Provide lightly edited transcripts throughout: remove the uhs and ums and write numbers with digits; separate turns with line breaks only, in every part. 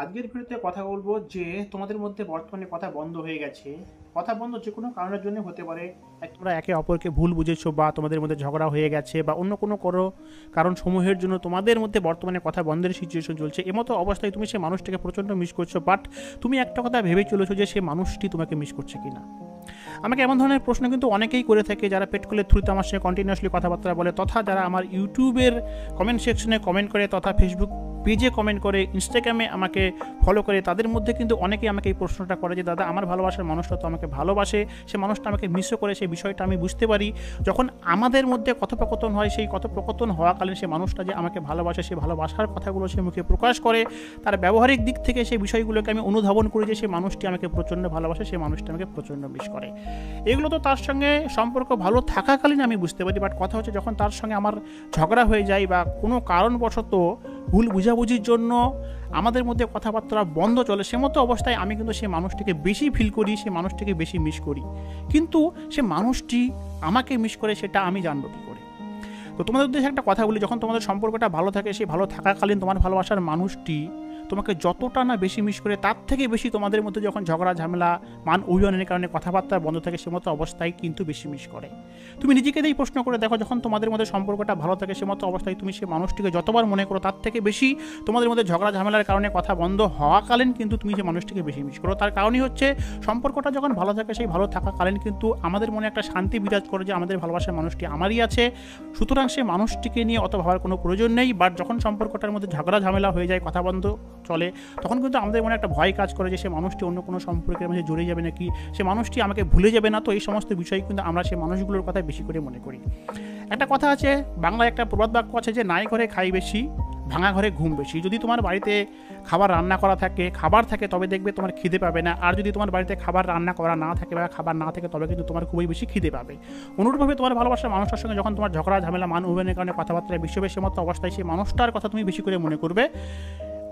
আজকের ভিডিওতে কথা বলবো যে তোমাদের মধ্যে বর্তমানে কথা বন্ধ হয়ে গেছে। কথা বন্ধ যে কোনো কারণের জন্য হতে পারে। তোমরা একে অপরকে ভুল বুঝেছো বা তোমাদের মধ্যে ঝগড়া হয়ে গেছে বা অন্য কোনো কারণ সমূহের জন্য তোমাদের মধ্যে বর্তমানে কথা বন্ধের সিচুয়েশন চলছে। এমতো অবস্থায় তুমি সেই মানুষটাকে প্রচণ্ড মিস করছো, বাট তুমি একটা কথা ভেবে চলেছো যে সেই মানুষটি তোমাকে মিস করছে কিনা। আমাকে এমন ধরনের প্রশ্ন কিন্তু অনেকেই করে থাকে, যারা পেটকলের থ্রুতে আমার সঙ্গে কন্টিনিউয়াসলি কথাবার্তা বলে, তথা যারা আমার ইউটিউবের কমেন্ট সেকশনে কমেন্ট করে, তথা ফেসবুক পেজে কমেন্ট করে, ইনস্টাগ্রামে আমাকে ফলো করে। তাদের মধ্যে কিন্তু অনেকেই আমাকে এই প্রশ্নটা করে যে দাদা, আমার ভালোবাসার মানুষটা তো আমাকে ভালোবাসে, সে মানুষটা আমাকে মিসও করে, সেই বিষয়টা আমি বুঝতে পারি। যখন আমাদের মধ্যে কথোপকথন হয়, সেই কথোপকথন হওয়াকালীন সে মানুষটা যে আমাকে ভালোবাসে, সে ভালোবাসার কথাগুলো সে মুখে প্রকাশ করে, তার ব্যবহারিক দিক থেকে সেই বিষয়গুলোকে আমি অনুধাবন করি যে সে মানুষটি আমাকে প্রচণ্ড ভালোবাসে, সে মানুষটি আমাকে প্রচণ্ড মিস করে। এগুলো তো তার সঙ্গে সম্পর্ক ভালো থাকাকালীন আমি বুঝতে পারি, বাট কথা হচ্ছে যখন তার সঙ্গে আমার ঝগড়া হয়ে যায় বা কোনো কারণবশত ভুল বুঝাবুঝির জন্য আমাদের মধ্যে কথাবার্তা বন্ধ চলে, সে মতো অবস্থায় আমি কিন্তু সেই মানুষটিকে বেশি ফিল করি, সে মানুষটিকে বেশি মিস করি। কিন্তু সে মানুষটি আমাকে মিস করে সেটা আমি জানবো কী করে? তো তোমাদের উদ্দেশ্যে একটা কথা বলি, যখন তোমাদের সম্পর্কটা ভালো থাকে, সেই ভালো থাকাকালীন তোমার ভালোবাসার মানুষটি তোমাকে যতটা না বেশি মিস করে, তার থেকে বেশি তোমাদের মধ্যে যখন ঝগড়া ঝামেলা মান অভিমানের কারণে কথাবার্তা বন্ধ থাকে, সে মতো অবস্থায় কিন্তু বেশি মিস করে। তুমি নিজেকে এই প্রশ্ন করে দেখো, যখন তোমাদের মধ্যে সম্পর্কটা ভালো থাকে, সে মতো অবস্থায় তুমি সে মানুষটিকে যতবার মনে করো, তার থেকে বেশি তোমাদের মধ্যে ঝগড়া ঝামেলার কারণে কথা বন্ধ হওয়াকালীন কিন্তু তুমি সে মানুষটিকে বেশি মিস করো। তার কারণই হচ্ছে সম্পর্কটা যখন ভালো থাকে, সেই ভালো থাকাকালীন কিন্তু আমাদের মনে একটা শান্তি বিরাজ করে যে আমাদের ভালোবাসার মানুষটি আমারই আছে, সুতরাং সে মানুষটিকে নিয়ে অত ভাবার কোনো প্রয়োজন নেই। বাট যখন সম্পর্কটার মধ্যে ঝগড়া ঝামেলা হয়ে যায়, কথা বন্ধ চলে, তখন কিন্তু আমাদের মনে একটা ভয় কাজ করে যে সে মানুষটি অন্য কোনো সম্পর্কের মধ্যে জড়িয়ে যাবে নাকি, সে মানুষটি আমাকে ভুলে যাবে না। তো এই সমস্ত বিষয় কিন্তু আমরা সে মানুষগুলোর কথা বেশি করে মনে করি। একটা কথা আছে, বাংলায় একটা প্রবাদ বাক্য আছে যে নাই ঘরে খাই বেশি, ভাঙা ঘরে ঘুম বেশি। যদি তোমার বাড়িতে খাবার রান্না করা থাকে, খাবার থাকে, তবে দেখবে তোমার খিদে পাবে না। আর যদি তোমার বাড়িতে খাবার রান্না করা না থাকে বা খাবার না থাকে, তবে কিন্তু তোমার খুবই বেশি খিদে পাবে। অনুরূপভাবে তোমার ভালোবাসার মানুষটার সঙ্গে যখন তোমার ঝগড়া ঝামেলা মান অভিমানের কারণে কথাবার্তায় বেশি বেশি মতো অবস্থায় সেই মানুষটার কথা তুমি বেশি করে মনে করবে।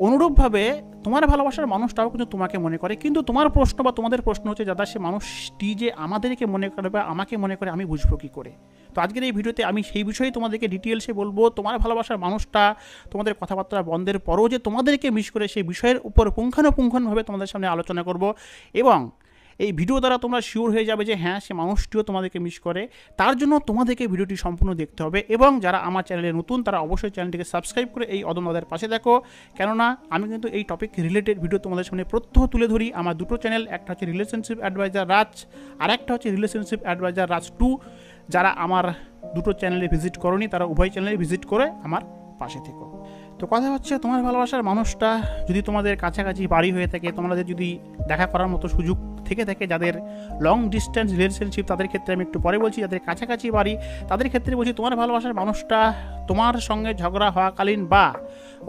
অনুরূপভাবে তোমার ভালোবাসার মানুষটাও কিন্তু তোমাকে মনে করে। কিন্তু তোমার প্রশ্ন বা তোমাদের প্রশ্ন হচ্ছে, দাদা সে মানুষটি যে আমাদেরকে মনে করে বা আমাকে মনে করে, আমি বুঝবো কী করে? তো আজকের এই ভিডিওতে আমি সেই বিষয়ে তোমাদেরকে ডিটেলসে বলবো। তোমার ভালোবাসার মানুষটা তোমাদের কথাবার্তা বন্ধের পরও যে তোমাদেরকে মিস করে, সেই বিষয়ের উপর পুঙ্খানুপুঙ্খভাবে তোমাদের সামনে আলোচনা করব। এবং এই ভিডিও দ্বারা তোমরা শিওর হয়ে যাবে যে হ্যাঁ, সে মানুষটিও তোমাদেরকে মিস করে। তার জন্য তোমাদেরকে ভিডিওটি সম্পূর্ণ দেখতে হবে। এবং যারা আমার চ্যানেলে নতুন, তারা অবশ্যই চ্যানেলটিকে সাবস্ক্রাইব করে এই অদম্যদের পাশে দেখো, কেননা আমি কিন্তু এই টপিক রিলেটেড ভিডিও তোমাদের সামনে প্রত্যহ তুলে ধরি। আমার দুটো চ্যানেল, একটা হচ্ছে রিলেশনশিপ অ্যাডভাইজার রাজ, আর একটা হচ্ছে রিলেশনশিপ অ্যাডভাইজার রাজ 2। যারা আমার দুটো চ্যানেলে ভিজিট করোনি, তারা উভয় চ্যানেলে ভিজিট করে আমার পাশে থেকো। তো কথা হচ্ছে, তোমার ভালোবাসার মানুষটা যদি তোমাদের কাছাকাছি বাড়ি হয়ে থাকে, তোমাদের যদি দেখা করার মতো সুযোগ থেকে থাকে, যাদের লং ডিস্টেন্স রিলেশনশিপ, তাদের ক্ষেত্রে আমি একটু পরে বলছি, যাদের কাছাকাছি বাড়ি তাদের ক্ষেত্রে বলছি, তোমার ভালোবাসার মানুষটা তোমার সঙ্গে ঝগড়া হওয়াকালীন বা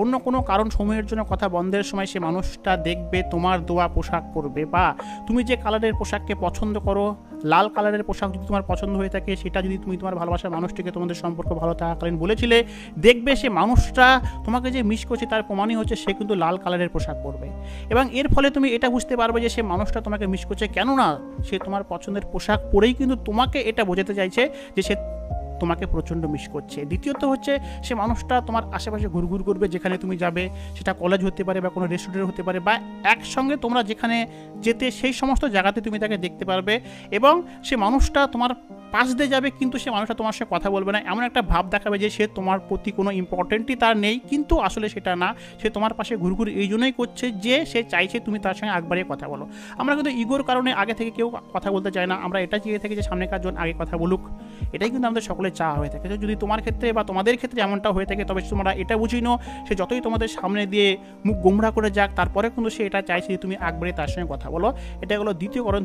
অন্য কোনো কারণ সমূহের জন্য কথা বন্ধের সময় সে মানুষটা দেখবে তোমার দেওয়া পোশাক পরবে, বা তুমি যে কালারের পোশাককে পছন্দ করো, লাল কালারের পোশাক যদি তোমার পছন্দ হয়ে থাকে, সেটা যদি তুমি তোমার ভালোবাসার মানুষটিকে তোমাদের সম্পর্ক ভালো থাকাকালীন বলেছিলে, দেখবে সে মানুষটা তোমাকে যে মিস করছে তার প্রমাণই হচ্ছে সে কিন্তু লাল কালারের পোশাক পরবে। এবং এর ফলে তুমি এটা বুঝতে পারবে যে সে মানুষটা তোমাকে মিস করছে, কেননা সে তোমার পছন্দের পোশাক পরেই কিন্তু তোমাকে এটা বোঝাতে চাইছে যে সে তোমাকে প্রচণ্ড মিস করছে। দ্বিতীয়ত হচ্ছে, সে মানুষটা তোমার আশেপাশে ঘুরঘুর করবে, যেখানে তুমি যাবে, সেটা কলেজ হতে পারে বা কোনো রেস্টুরেন্ট হতে পারে, বা একসঙ্গে তোমরা যেখানে যেতে সেই সমস্ত জায়গাতে তুমি তাকে দেখতে পারবে। এবং সে মানুষটা তোমার পাশ দিয়ে যাবে, কিন্তু সে মানুষটা তোমার সাথে কথা বলবে না, এমন একটা ভাব দেখাবে যে সে তোমার প্রতি কোনো ইম্পর্টেন্টই তার নেই। কিন্তু আসলে সেটা না, সে তোমার পাশে ঘুরঘুর এই জন্যই করছে যে সে চাইছে তুমি তার সঙ্গে আগ বাড়িয়ে কথা বলো। আমরা কিন্তু ইগোর কারণে আগে থেকে কেউ কথা বলতে চায় না, আমরা এটা চেয়ে থাকি যে সামনেকার জন আগে কথা বলুক। এটাই কিন্তু আমাদের সকলের চাওয়া হয়ে থাকে। যদি তোমার ক্ষেত্রে বা তোমাদের ক্ষেত্রে এমনটা হয়ে থাকে, তবে তোমরা এটা বুঝি নো, সে যতই তোমাদের সামনে দিয়ে মুখ গোমড়া করে যাক, তারপরে কিন্তু সে এটা চাইছে যে তুমি আগ বাড়িয়ে তার সঙ্গে কথা বলো। এটা হলো দ্বিতীয় কারণ।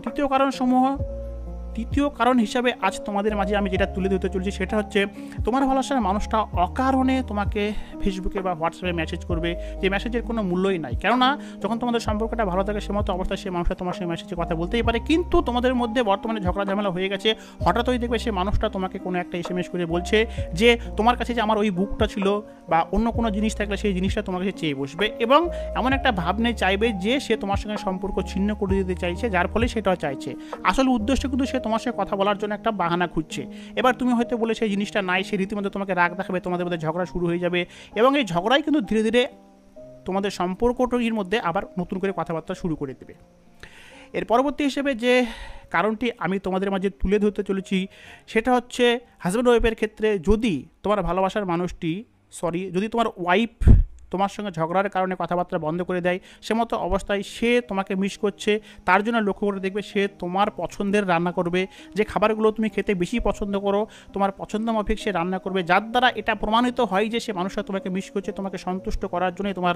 তৃতীয় কারণ হিসাবে আজ তোমাদের মাঝে আমি যেটা তুলে ধরতে চলছি, সেটা হচ্ছে, তোমার ভালোবাসার মানুষটা অকারণে তোমাকে ফেসবুকে বা হোয়াটসঅ্যাপে মেসেজ করবে, যে মেসেজের কোনো মূল্যই নাই। কেননা যখন তোমাদের সম্পর্কটা ভালো থাকে, সে মতো অবস্থায় সে মানুষটা তোমার সঙ্গে মেসেজে কথা বলতেই পারে, কিন্তু তোমাদের মধ্যে বর্তমানে ঝগড়া ঝামেলা হয়ে গেছে, হঠাৎই দেখবে সে মানুষটা তোমাকে কোনো একটা SMS করে বলছে যে তোমার কাছে যে আমার ওই বুকটা ছিল বা অন্য কোনো জিনিস থাকলে সেই জিনিসটা তোমার কাছে চেয়ে বসবে, এবং এমন একটা ভাবনে চাইবে যে সে তোমার সঙ্গে সম্পর্ক ছিন্ন করে দিতে চাইছে, যার ফলে সেটাও চাইছে। আসল উদ্দেশ্য কিন্তু সে তোমার সাথে কথা বলার জন্য একটা বাহানা খুঁজছে। এবার তুমি হয়তো বলে সেই জিনিসটা নাই, সে রীতিমতো তোমাকে রাগ দেখাবে, তোমাদের মধ্যে ঝগড়া শুরু হয়ে যাবে, এবং এই ঝগড়াই কিন্তু ধীরে ধীরে তোমাদের সম্পর্কটির মধ্যে আবার নতুন করে কথাবার্তা শুরু করে দেবে। এর পরবর্তী হিসেবে যে কারণটি আমি তোমাদের মাঝে তুলে ধরতে চলেছি সেটা হচ্ছে হাজব্যান্ড ওয়াইফের ক্ষেত্রে যদি তোমার ভালোবাসার মানুষটি যদি তোমার ওয়াইফ তোমার সঙ্গে ঝগড়ার কারণে কথাবার্তা বন্ধ করে দেয়, সে মতো অবস্থায় সে তোমাকে মিস করছে, তার জন্য লক্ষ্য করে দেখবে সে তোমার পছন্দের রান্না করবে, যে খাবারগুলো তুমি খেতে বেশি পছন্দ করো তোমার পছন্দ মাফিক সে রান্না করবে, যার দ্বারা এটা প্রমাণিত হয় যে সে মানুষটা তোমাকে মিস করছে, তোমাকে সন্তুষ্ট করার জন্যই তোমার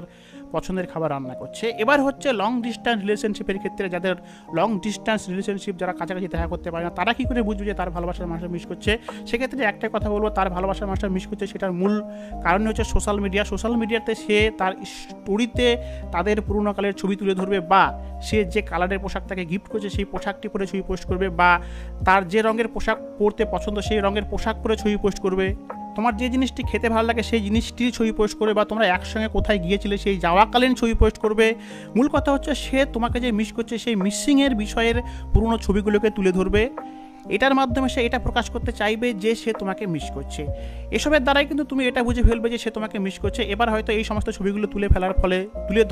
পছন্দের খাবার রান্না করছে। এবার হচ্ছে লং ডিস্ট্যান্স রিলেশনশিপের ক্ষেত্রে, যাদের লং ডিস্ট্যান্স রিলেশনশিপ, যারা কাছাকাছি দেখা করতে পারে না, তারা কী করে বুঝবে যে তার ভালোবাসার মানুষটা মিস করছে? সেক্ষেত্রে একটাই কথা বলবো, তার ভালোবাসার মানুষটা মিস করছে সেটার মূল কারণ হচ্ছে সোশ্যাল মিডিয়া। সোশ্যাল মিডিয়াতে সে তার স্টোরিতে তাদের পুরোনো কালের ছবি তুলে ধরবে, বা সে যে কালারের পোশাক তাকে গিফট করছে সেই পোশাকটি পরে ছবি পোস্ট করবে, বা তার যে রঙের পোশাক পরতে পছন্দ সেই রঙের পোশাক পরে ছবি পোস্ট করবে, তোমার যে জিনিসটি খেতে ভালো লাগে সেই জিনিসটির ছবি পোস্ট করবে, বা তোমরা একসঙ্গে কোথায় গিয়েছিলে সেই যাওয়াকালীন ছবি পোস্ট করবে। মূল কথা হচ্ছে সে তোমাকে যে মিস করছে সেই মিসিংয়ের বিষয়ের পুরনো ছবিগুলোকে তুলে ধরবে। এটার মাধ্যমে সে এটা প্রকাশ করতে চাইবে যে সে তোমাকে মিস করছে। এসবের দ্বারাই কিন্তু তুমি এটা বুঝে ফেলবে যে সে তোমাকে মিস করছে। এবার হয়তো এই সমস্ত ছবিগুলো তুলে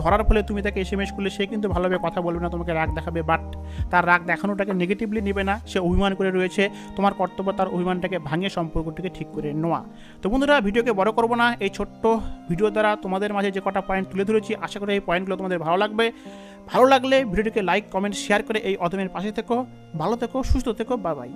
ধরার ফলে তুমি তাকে এসএমএস করলে সে কিন্তু ভালোভাবে কথা বলবে না, তোমাকে রাগ দেখাবে, বাট তার রাগ দেখানোটাকে নেগেটিভলি নেবে না, সে অভিমান করে রয়েছে। তোমার কর্তব্য তার অভিমানটাকে ভাঙিয়ে সম্পর্কটিকে ঠিক করে নেওয়া। তো বন্ধুরা, ভিডিওকে বড় করবো না, এই ছোট্ট ভিডিও দ্বারা তোমাদের মাঝে যে কটা পয়েন্ট তুলে ধরেছি, আশা করি এই পয়েন্টগুলো তোমাদের ভালো লাগবে। ভালো লাগলে ভিডিওটিকে লাইক, কমেন্ট, শেয়ার করে এই অদমের পাশে থেকো। ভালো থেকো, সুস্থ থেকো, বাই বাই।